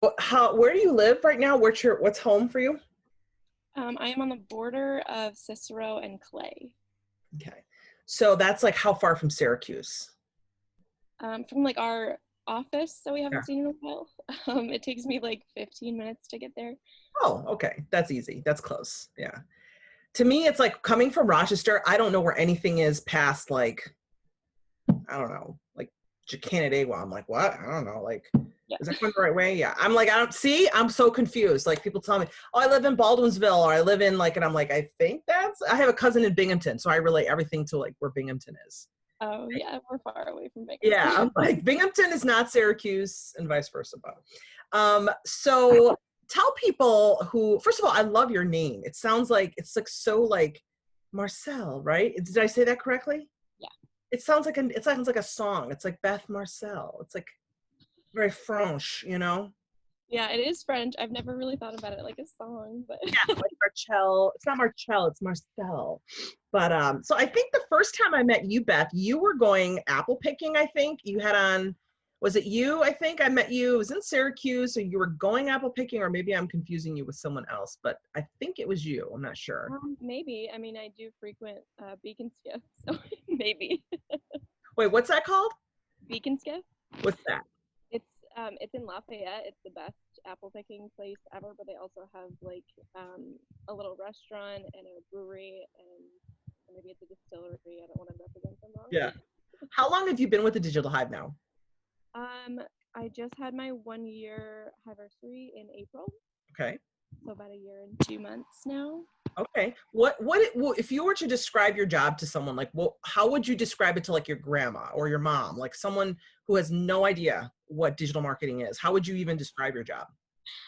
Where do you live right now? What's home for you? I am on the border of Cicero and Clay. Okay. So that's like how far from Syracuse? From like our office that we Yeah. haven't seen in a while, it takes me like 15 minutes to get there. Oh, okay. That's easy. That's close. Yeah. To me, it's like coming from Rochester, I don't know where anything is past like, I don't know, like Canandaigua. I'm like, what? I don't know. Like, Yeah. is that going the right way? Yeah. I'm like, I don't see. I'm so confused. Like people tell me, oh, I live in Baldwinsville or I live in like, and I'm like, I have a cousin in Binghamton. So I relate everything to like where Binghamton is. Oh yeah, we're far away from Yeah. Binghamton. I'm like, Binghamton is not Syracuse and vice versa. So tell people who, first of all, I love your name. It sounds like, it's like so like Marcel, right? Did I say that correctly? Yeah. It sounds like a song. It's like Beth Marcel. It's like very French, you know? Yeah, it is French. I've never really thought about it like a song, but Yeah, like Marcel. It's not Marcel, it's Marcel. But so I think the first time I met you, Beth, you were going apple picking, I think. You had on, was it you? I think I met you. It was in Syracuse, so you were going apple picking, or maybe I'm confusing you with someone else, but I think it was you. I'm not sure. maybe. I mean, I do frequent Beacon Skiff, so maybe. Wait, what's that called? Beacon Skiff. What's that? It's in Lafayette. It's the best apple picking place ever, but they also have like a little restaurant and a brewery and maybe it's a distillery. I don't want to represent them wrong. Yeah. How long have you been with the Digital Hive now? I just had my 1 year anniversary in April, Okay. so about a year and 2 months now. Okay. If you were to describe your job to someone, like, how would you describe it to like your grandma or your mom, like someone who has no idea what digital marketing is? How would you even describe your job?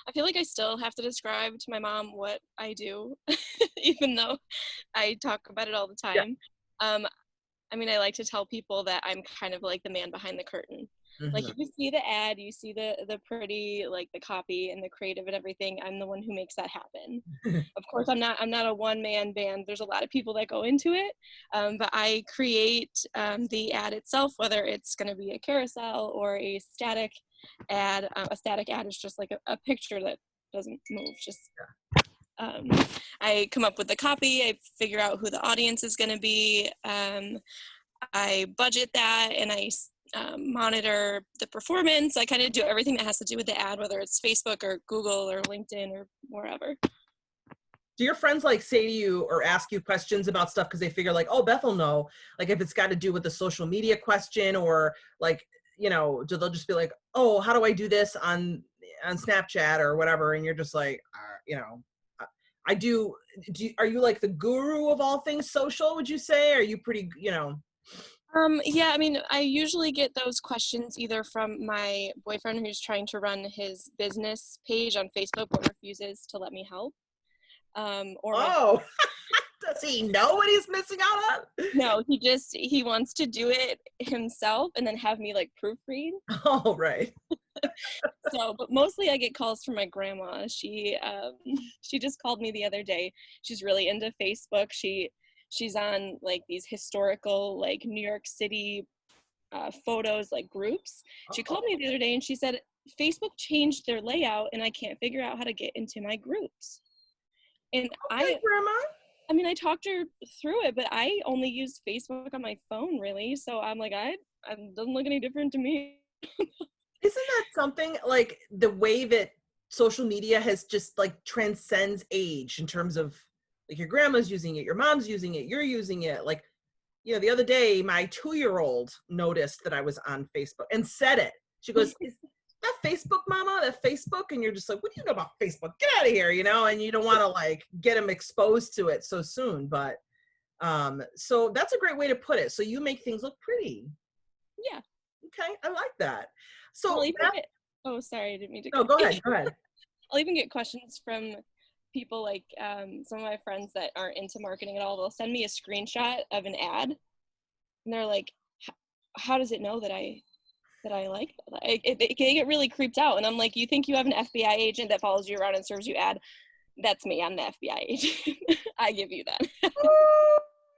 I feel like I still have to describe to my mom what I do, even though I talk about it all the Yeah. time. I mean, I like to tell people that I'm kind of like the man behind the curtain. Like Mhm. you see the ad, you see the pretty, like the copy and the creative and everything. I'm the one who makes that happen. Of course, I'm not a one man band. There's a lot of people that go into it, but I create the ad itself, whether it's going to be a carousel or a static ad. A static ad is just like a picture that doesn't move. Just um, I come up with the copy. I figure out who the audience is going to be. I budget that and I monitor the performance. I kind of do everything that has to do with the ad, whether it's Facebook or Google or LinkedIn or wherever. Do your friends like say to you or ask you questions about stuff because they figure like, oh, Beth will know, like if it's got to do with the social media question or like, they'll just be like, oh, how do I do this on Snapchat or whatever? And you're just like, I do. Are you like the guru of all things social? Would you say? Are you pretty? Yeah, I mean, I usually get those questions either from my boyfriend who's trying to run his business page on Facebook but refuses to let me help. Or my Oh, does he know what he's missing out on? No, he wants to do it himself and then have me like proofread. Oh, right. So, but mostly I get calls from my grandma. She just called me the other day. She's really into Facebook. She's on like these historical like New York City photos like groups. She called me the other day and she said Facebook changed their layout and I can't figure out how to get into my groups. And Okay, Grandma. I mean, I talked her through it, but I only use Facebook on my phone really. So I'm like, it doesn't look any different to me. Isn't that something like the way that social media has just like transcends age in terms of like your grandma's using it, your mom's using it, you're using it. Like, the other day, my 2-year-old noticed that I was on Facebook and said it. She goes, is that Facebook, Mama? That Facebook? And you're just like, what do you know about Facebook? Get out of here, and you don't want to like get them exposed to it so soon. But so that's a great way to put it. So you make things look pretty. Yeah. Okay, I like that. So oh, sorry, I didn't mean to. No, go ahead. I'll even get questions from people like some of my friends that aren't into marketing at all. They'll send me a screenshot of an ad, and they're like, "How does it know that I like it?" They get really creeped out, and I'm like, "You think you have an FBI agent that follows you around and serves you ad? That's me. I'm the FBI agent. I give you that."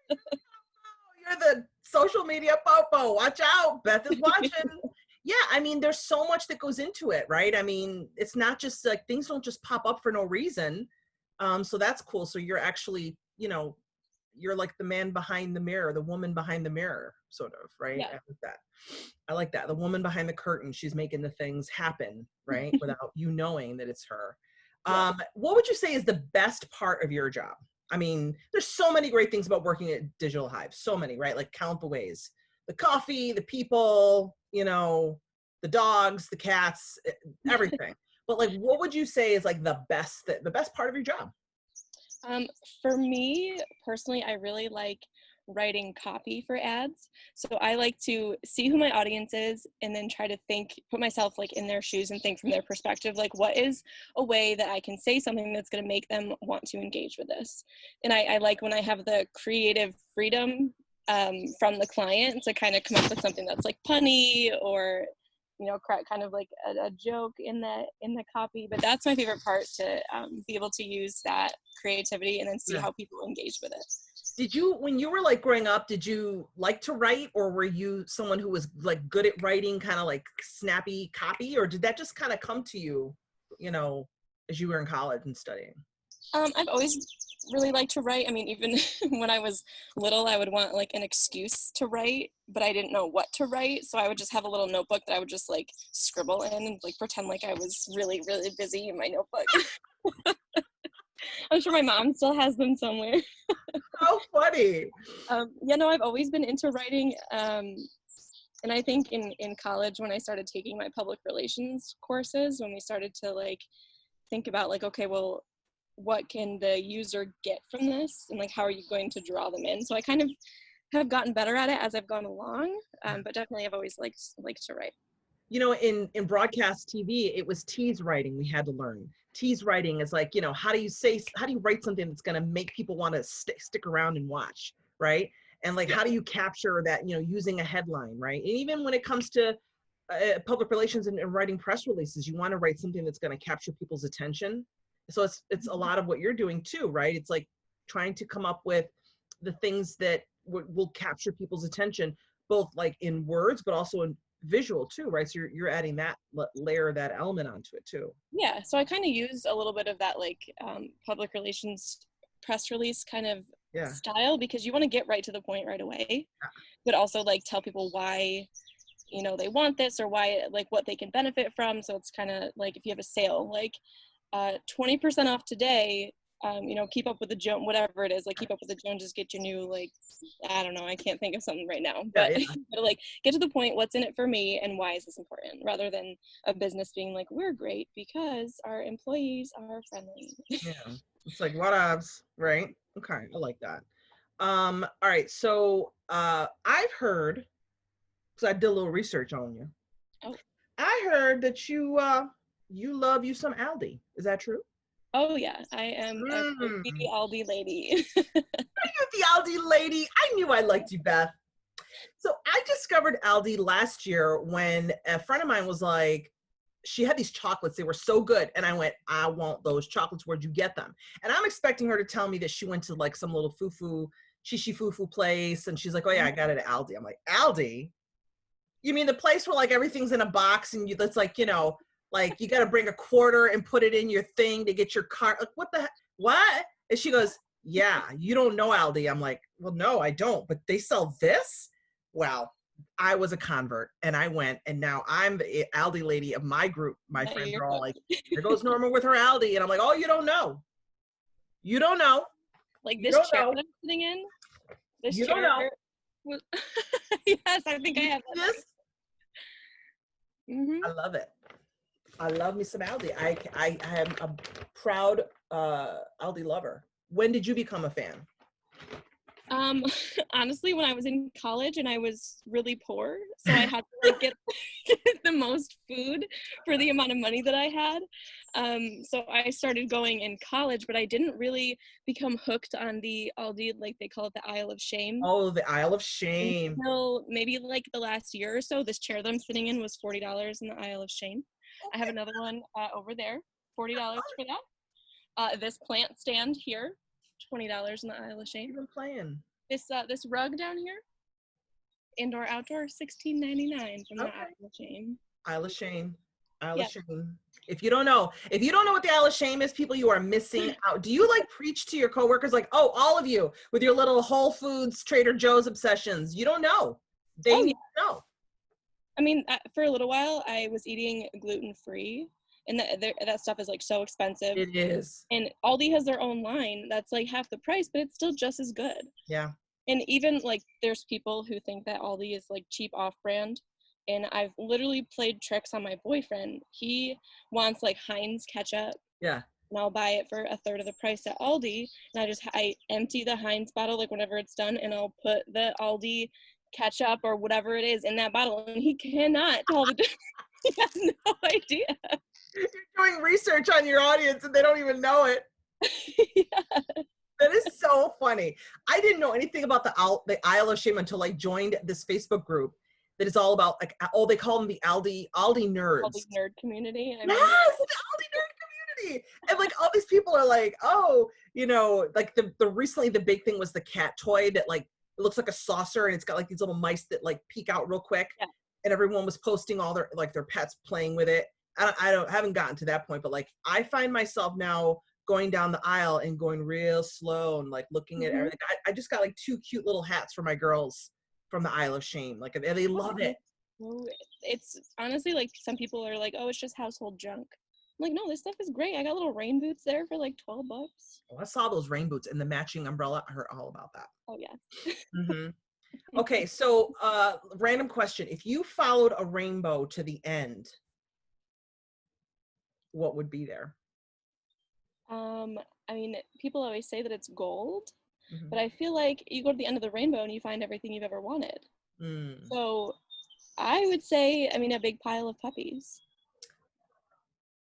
You're the social media popo. Watch out. Beth is watching. Yeah, I mean, there's so much that goes into it, right? I mean, it's not just like things don't just pop up for no reason. So that's cool. So you're actually, you're like the man behind the mirror, the woman behind the mirror, sort of, right? Yeah. I like that. I like that. The woman behind the curtain, she's making the things happen, right? Without you knowing that it's her. Yeah. What would you say is the best part of your job? I mean, there's so many great things about working at Digital Hive. So many, right? Like count the ways. The coffee, the people, the dogs, the cats, everything. But like, what would you say is like the best part of your job? Um, for me personally, I really like writing copy for ads. So I like to see who my audience is and then try to put myself like in their shoes and think from their perspective, like what is a way that I can say something that's going to make them want to engage with this. And I like when I have the creative freedom from the client to kind of come up with something that's like punny or kind of like a joke in the copy. But that's my favorite part, to be able to use that creativity and then see Yeah. how people engage with it. Did you, when you were like growing up, did you like to write, or were you someone who was like good at writing, kind of like snappy copy, or did that just kind of come to you, as you were in college and studying? I've always really liked to write. I mean, even when I was little, I would want like an excuse to write, but I didn't know what to write. So I would just have a little notebook that I would just like scribble in and like pretend like I was really, really busy in my notebook. I'm sure my mom still has them somewhere. How funny. I've always been into writing. And I think in college, when I started taking my public relations courses, when we started to like think about like, okay, well, what can the user get from this, and like how are you going to draw them in? So I kind of have gotten better at it as I've gone along, but definitely I've always liked to write. In broadcast TV, it was tease writing we had to learn. Tease writing is like, how do you write something that's going to make people want to stick around and watch, right? And like, how do you capture that, using a headline, right? And even when it comes to public relations and writing press releases, you want to write something that's going to capture people's attention. So it's a lot of what you're doing too, right? It's like trying to come up with the things that will capture people's attention, both like in words, but also in visual too, right? So you're adding that layer, that element onto it too. Yeah, so I kind of use a little bit of that like public relations press release kind of style, because you want to get right to the point right away, but also like tell people why they want this, or why, like what they can benefit from. So it's kind of like if you have a sale, like 20% off today, keep up with the Jones, whatever it is, like keep up with the Joneses, get your new, like, I don't know, I can't think of something right now, but, but like get to the point, what's in it for me and why is this important, rather than a business being like, we're great because our employees are friendly. Yeah, it's like what ups, right? Okay, I like that. All right, so I've heard, because I did a little research on you. Oh. I heard that you love you some Aldi. Is that true? Oh yeah, I am a Aldi lady. You're the Aldi lady. I knew I liked you, Beth. So I discovered Aldi last year when a friend of mine was like, she had these chocolates. They were so good. And I went, I want those chocolates. Where'd you get them? And I'm expecting her to tell me that she went to like some little shishi foo place. And she's like, oh yeah, I got it at Aldi. I'm like, Aldi? You mean the place where like everything's in a box and that's like, like you got to bring a quarter and put it in your thing to get your card. Like, what the heck? What? And she goes, yeah, you don't know Aldi. I'm like, well, no, I don't, but they sell this? Well, I was a convert and I went, and now I'm the Aldi lady of my group. My friends are all like, here goes Norma with her Aldi. And I'm like, oh, you don't know. You don't know. Like this chair that I'm sitting in? This you chair. Don't know. Yes, I think I have this. Mm-hmm. I love it. I love me some Aldi. I am a proud Aldi lover. When did you become a fan? Honestly, when I was in college and I was really poor, so I had to like get the most food for the amount of money that I had. So I started going in college, but I didn't really become hooked on the Aldi, like they call it the Aisle of Shame. Oh, the Aisle of Shame. Until maybe like the last year or so. This chair that I'm sitting in was $40 in the Aisle of Shame. I have another one over there, $40 for that. This plant stand here, $20 in the Aisle of Shame. You've been playing. This rug down here, indoor outdoor $16.99 from the Okay. Isle of Shame. Isle of Shame. Isle Yeah. of Shame. If you don't know what the Isle of Shame is, people, you are missing out. Do you like preach to your coworkers like, oh, all of you with your little Whole Foods, Trader Joe's obsessions? You don't know. They Oh, need yeah. to know. I mean, for a little while, I was eating gluten-free, and that stuff is like so expensive. It is. And Aldi has their own line that's like half the price, but it's still just as good. Yeah. And even like there's people who think that Aldi is like cheap off-brand. And I've literally played tricks on my boyfriend. He wants like Heinz ketchup. Yeah. And I'll buy it for a third of the price at Aldi. And I empty the Heinz bottle like whenever it's done, and I'll put the Aldi ketchup or whatever it is in that bottle, and he cannot tell the difference. He has no idea. You're doing research on your audience and they don't even know it. Yeah. That is so funny. I didn't know anything about the Isle of Shame until I joined this Facebook group that is all about like, oh, they call them the Aldi nerds. Aldi nerd community. Yes, the Aldi nerd community. And like all these people are like, oh, you know, like the recently the big thing was the cat toy that like it looks like a saucer and it's got like these little mice that like peek out real quick. Yeah. And everyone was posting all their pets playing with it. I haven't gotten to that point, but like I find myself now going down the aisle and going real slow and like looking at everything. I just got like 2 cute little hats for my girls from the Isle of Shame. Like they love it. It's honestly like some people are like, oh, it's just household junk. I'm like, no, this stuff is great. I got little rain boots there for like $12. Oh, I saw those rain boots and the matching umbrella. I heard all about that. Oh yeah. Mm-hmm. Okay, so random question. If you followed a rainbow to the end, what would be there? I mean, people always say that it's gold, Mm-hmm. but I feel like you go to the end of the rainbow and you find everything you've ever wanted. Mm. So I would say, I mean, a big pile of puppies.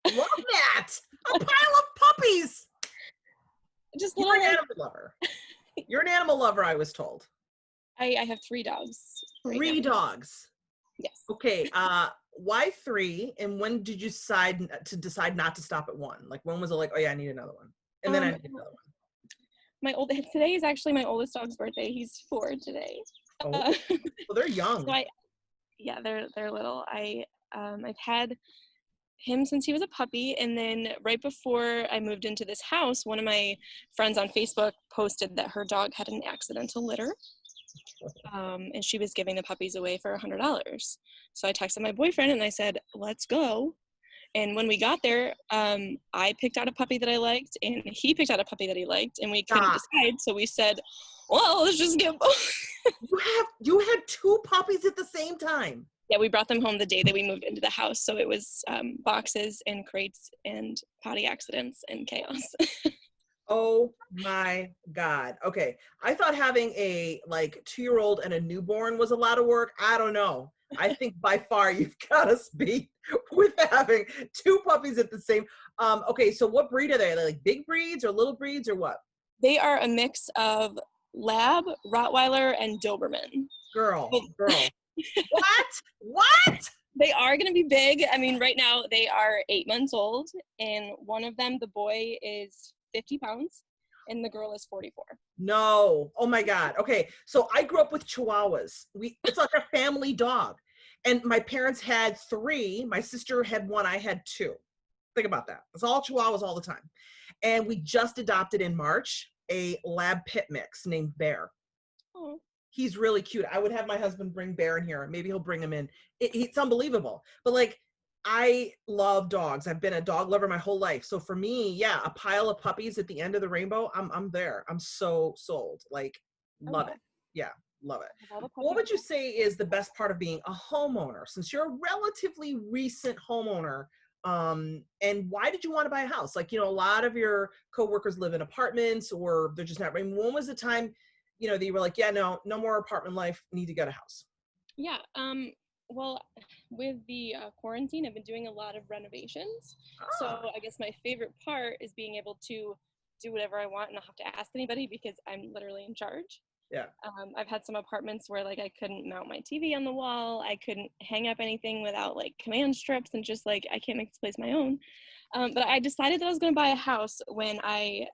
Love that! A pile of puppies! Just You're an animal lover. You're an animal lover, I was told. I have 3 dogs. Three dogs? Yes. Okay, why 3? And when did you decide not to stop at 1? Like when was it like, oh yeah, I need another one? And then I need another one. Today is actually my oldest dog's birthday. He's 4 today. Oh, well, they're young. So they're little. I've had him since he was a puppy, and then right before I moved into this house, one of my friends on Facebook posted that her dog had an accidental litter, and she was giving the puppies away for $100. So I texted my boyfriend and I said, let's go. And when we got there, I picked out a puppy that I liked, and he picked out a puppy that he liked, and we couldn't decide. So we said, well, let's just get both. You had 2 puppies at the same time. Yeah, we brought them home the day that we moved into the house. So it was boxes and crates and potty accidents and chaos. Oh my God. Okay. I thought having a like 2-year-old and a newborn was a lot of work. I don't know. I think by far you've got us beat with having 2 puppies at the same. Okay. So what breed are they? Are they like big breeds or little breeds or what? They are a mix of Lab, Rottweiler, and Doberman. Girl. What? They are going to be big. I mean, right now they are 8 months old, and one of them, the boy, is 50 pounds, and the girl is 44. No. Oh my God. Okay. So I grew up with Chihuahuas. It's like a family dog. And my parents had 3. My sister had 1. I had 2. Think about that. It's all Chihuahuas all the time. And we just adopted in March a lab pit mix named Bear. Oh. He's really cute. I would have my husband bring Bear in here. Maybe he'll bring him in. It's unbelievable. But like, I love dogs. I've been a dog lover my whole life. So for me, yeah, a pile of puppies at the end of the rainbow, I'm there. I'm so sold. Like, love it. Yeah, love it. What would you say is the best part of being a homeowner, since you're a relatively recent homeowner? And why did you want to buy a house? Like, you know, a lot of your coworkers live in apartments or they're just not. I mean, when was the time, you know, that you were like, yeah, no more apartment life, need to get a house? Yeah. Well, with the quarantine, I've been doing a lot of renovations. So I guess my favorite part is being able to do whatever I want and not have to ask anybody because I'm literally in charge. Yeah. I've had some apartments where like I couldn't mount my TV on the wall. I couldn't hang up anything without like command strips and just like I can't make this place my own. But I decided that I was going to buy a house when I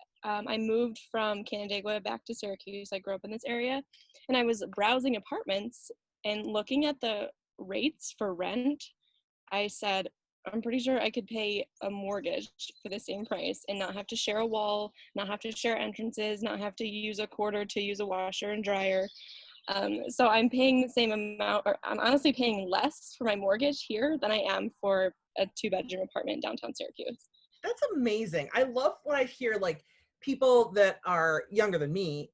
moved from Canandaigua back to Syracuse. I grew up in this area, and I was browsing apartments, And looking at the rates for rent, I said, I'm pretty sure I could pay a mortgage for the same price and not have to share a wall, not have to share entrances, not have to use a quarter to use a washer and dryer. So I'm paying the same amount, or I'm honestly paying less for my mortgage here than I am for a 2-bedroom apartment in downtown Syracuse. That's amazing. I love when I hear like people that are younger than me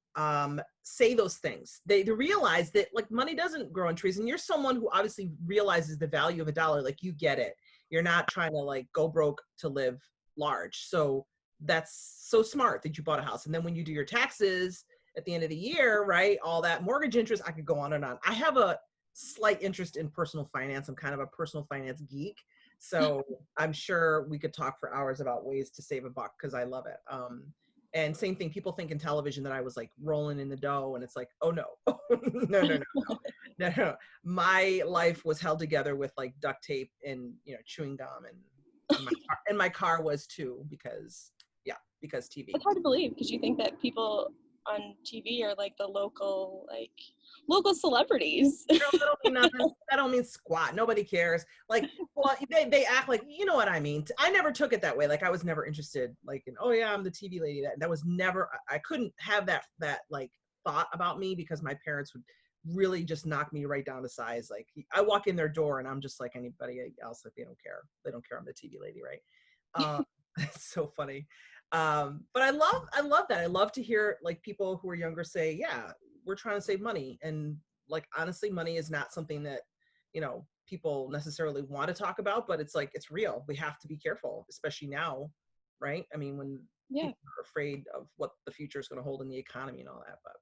say those things. They realize that like money doesn't grow on trees, and you're someone who obviously realizes the value of a dollar. Like you get it. You're not trying to like go broke to live large. So that's so smart that you bought a house. And then when you do your taxes at the end of the year, right, all that mortgage interest, I could go on and on. I have a slight interest in personal finance. I'm kind of a personal finance geek. So I'm sure we could talk for hours about ways to save a buck because I love it. And same thing, people think in television that I was like rolling in the dough, and it's like, oh no, no. My life was held together with like duct tape and chewing gum, and my car was too because TV. It's hard to believe because you think that people on TV are like the local celebrities. Girl, that don't mean nothing. That don't mean squat. Nobody cares. Like, well, they act like, you know what I mean. I never took it that way. Like, I was never interested. Like, in, oh yeah, I'm the TV lady. That was never. I couldn't have that like thought about me because my parents would really just knock me right down to size. Like, I walk in their door and I'm just like anybody else. Like, they don't care. They don't care. I'm the TV lady, right? It's so funny. But I love that. I love to hear like people who are younger say, yeah, we're trying to save money. And like, honestly, money is not something that, people necessarily want to talk about, but it's like, it's real. We have to be careful, especially now, right? I mean, when people are afraid of what the future is going to hold in the economy and all that. But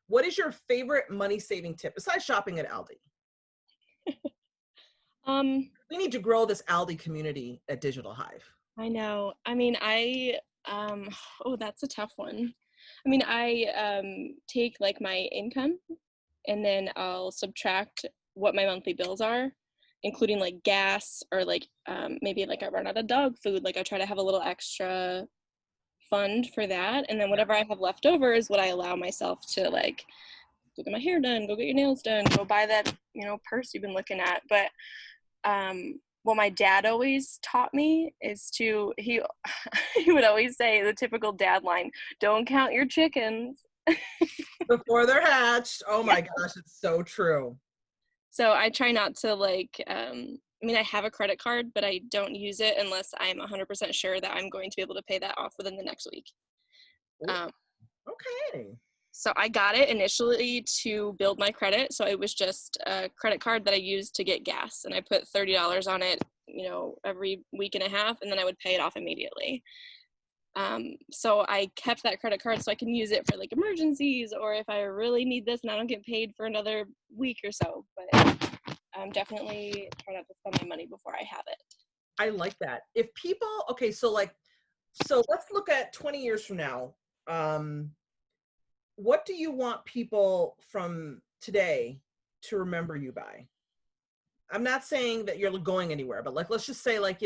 what is your favorite money saving tip besides shopping at Aldi? We need to grow this Aldi community at Digital Hyve. I know. I mean, oh, that's a tough one. I mean, I take like my income and then I'll subtract what my monthly bills are, including like gas or like maybe like I run out of dog food. Like I try to have a little extra fund for that. And then whatever I have left over is what I allow myself to like go get my hair done, go get your nails done, go buy that, purse you've been looking at. But what my dad always taught me is he would always say the typical dad line, don't count your chickens before they're hatched. Oh my gosh, it's so true. So I try not to like, I have a credit card, but I don't use it unless I'm 100% sure that I'm going to be able to pay that off within the next week. Okay. So I got it initially to build my credit. So it was just a credit card that I used to get gas. And I put $30 on it, every week and a half, and then I would pay it off immediately. So I kept that credit card so I can use it for like emergencies or if I really need this and I don't get paid for another week or so. But definitely try not to spend my money before I have it. I like that. If people, okay, so let's look at 20 years from now. What do you want people from today to remember you by? I'm not saying that you're going anywhere, but like, let's just say like,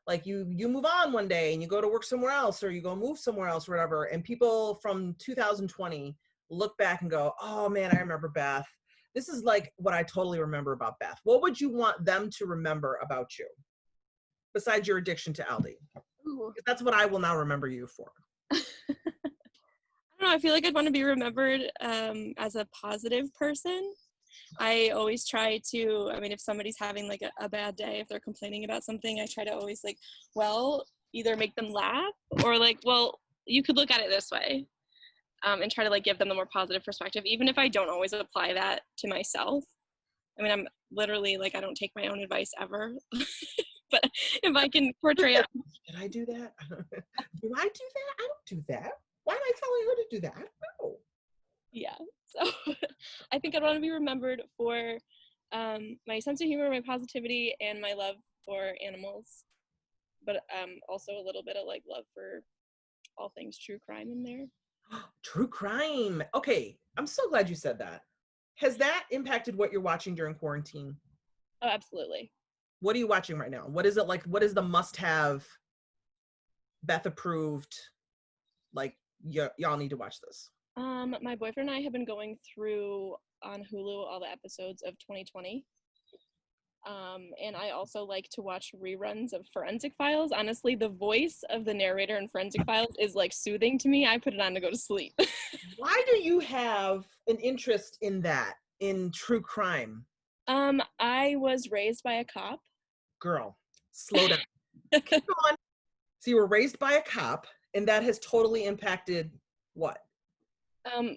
like you move on one day and you go to work somewhere else or you go move somewhere else or whatever. And people from 2020 look back and go, oh man, I remember Beth. This is like what I totally remember about Beth. What would you want them to remember about you besides your addiction to Aldi? Ooh. That's what I will now remember you for. I feel like I'd want to be remembered as a positive person. I always try to, if somebody's having like a bad day, if they're complaining about something, I try to always like, either make them laugh or like, you could look at it this way, and try to like give them the more positive perspective, even if I don't always apply that to myself. I'm literally like, I don't take my own advice ever, but if I can portray it. Did I do that? Do I do that? I don't do that. Why am I telling her to do that? No. Yeah. So I think I'd want to be remembered for my sense of humor, my positivity, and my love for animals. But also a little bit of like love for all things true crime in there. True crime. Okay. I'm so glad you said that. Has that impacted what you're watching during quarantine? Oh, absolutely. What are you watching right now? What is it like? What is the must-have Beth approved? Like, y'all need to watch this. My boyfriend and I have been going through on Hulu all the episodes of 2020. And I also like to watch reruns of Forensic Files. Honestly, the voice of the narrator in Forensic Files is like soothing to me. I put it on to go to sleep. Why do you have an interest in that, in true crime? I was raised by a cop. Girl, slow down. Keep on. So you were raised by a cop, and that has totally impacted what?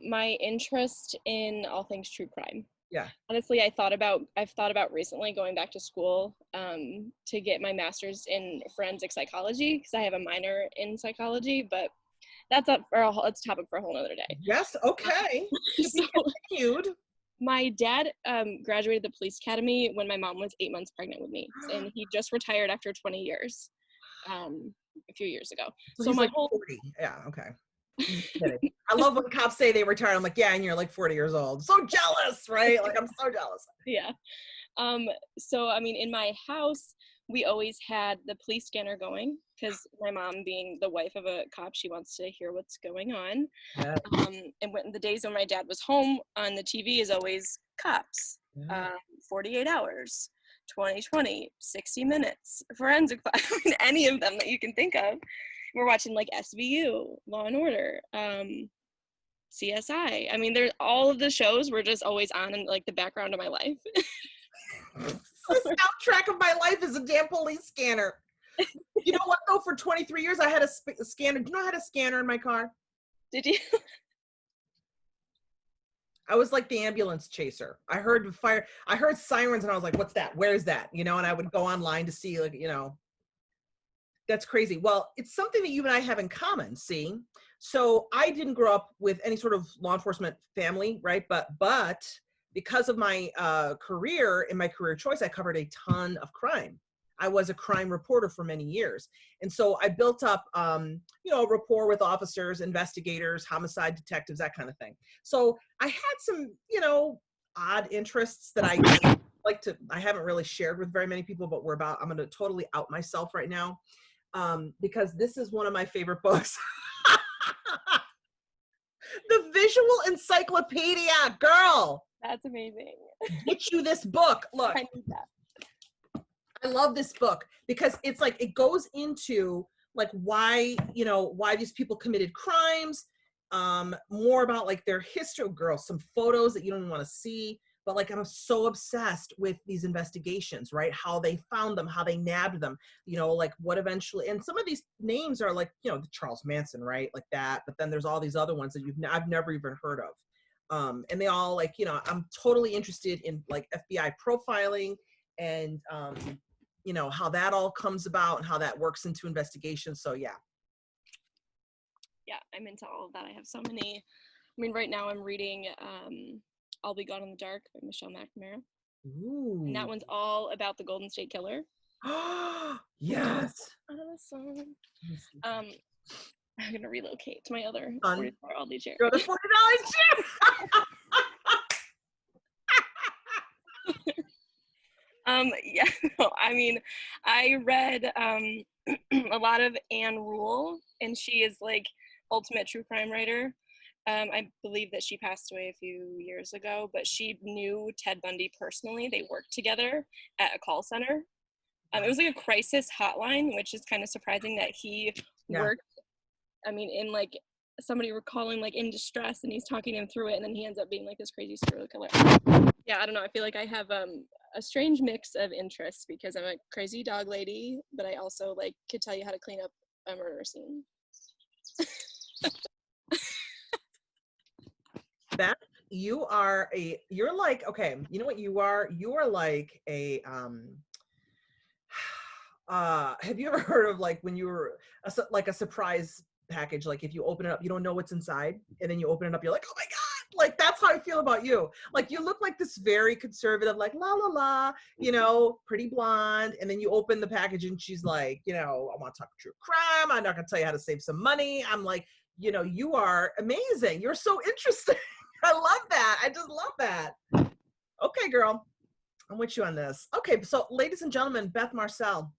My interest in all things true crime. Yeah. Honestly, I've thought about recently going back to school to get my master's in forensic psychology because I have a minor in psychology, but that's it's a topic for a whole other day. Yes, okay. To be continued. My dad graduated the police academy when my mom was 8 months pregnant with me, and he just retired after 20 years, a few years ago. So he's my like 40. Yeah, okay. I love when cops say they retired. I'm like, yeah, and you're like 40 years old. So jealous, right? Like, I'm so jealous. Yeah. So, I mean, in my house, we always had the police scanner going because my mom, being the wife of a cop, she wants to hear what's going on. Yeah. And when the days when my dad was home, on the TV is always cops, 48 hours, 2020, 60 Minutes, Forensic Files, I mean, any of them that you can think of. We're watching like SVU, Law and Order, CSI. I mean, there's all of the shows were just always on in like the background of my life. The soundtrack of my life is a damn police scanner. You know what though? For 23 years, I had a scanner. Do you know I had a scanner in my car? Did you? I was like the ambulance chaser. I heard fire. I heard sirens, and I was like, "What's that? Where's that?" You know, and I would go online to see, like, you know. That's crazy. Well, it's something that you and I have in common, see? So I didn't grow up with any sort of law enforcement family, right? But because of my career and my career choice, I covered a ton of crime. I was a crime reporter for many years. And so I built up, you know, a rapport with officers, investigators, homicide detectives, that kind of thing. So I had some, you know, odd interests that I I haven't really shared with very many people, but I'm going to totally out myself right now. Because this is one of my favorite books. The Visual Encyclopedia, girl. That's amazing. Get you this book. Look, I need that. I love this book because it's like, it goes into like why, you know, why these people committed crimes, more about like their history, girl, some photos that you don't even want to see. But like, I'm so obsessed with these investigations, right? How they found them, how they nabbed them, you know, like what eventually, and some of these names are like, you know, Charles Manson, right? Like that. But then there's all these other ones that I've never even heard of. And they all like, you know, I'm totally interested in like FBI profiling and, you know, how that all comes about and how that works into investigations. So yeah. Yeah, I'm into all of that. I have so many. I mean, right now I'm reading I'll Be Gone in the Dark by Michelle McNamara. Ooh. And that one's all about the Golden State Killer. Yes. Awesome. I'm gonna relocate to my other $40 Aldi chair. Go to $40 chair. Yeah, no, I mean, I read a lot of Anne Rule, and she is like ultimate true crime writer. I believe that she passed away a few years ago, but she knew Ted Bundy personally. They worked together at a call center. It was like a crisis hotline, which is kind of surprising that he worked, I mean, in like somebody were calling like in distress and he's talking him through it, and then he ends up being like this crazy serial killer. Yeah, I don't know. I feel like I have a strange mix of interests because I'm a crazy dog lady, but I also like could tell you how to clean up a murder scene. Beth, you're like, okay, you know what you are? You are like a, have you ever heard of like when you were like a surprise package, like if you open it up, you don't know what's inside, and then you open it up, you're like, oh my God, like that's how I feel about you. Like you look like this very conservative, like la la la, you know, pretty blonde, and then you open the package and she's like, you know, I want to talk true crime, I'm not gonna tell you how to save some money. I'm like, you know, you are amazing, you're so interesting. I love that. I just love that. Okay, girl, I'm with you on this. Okay, so ladies and gentlemen, Beth Marcel.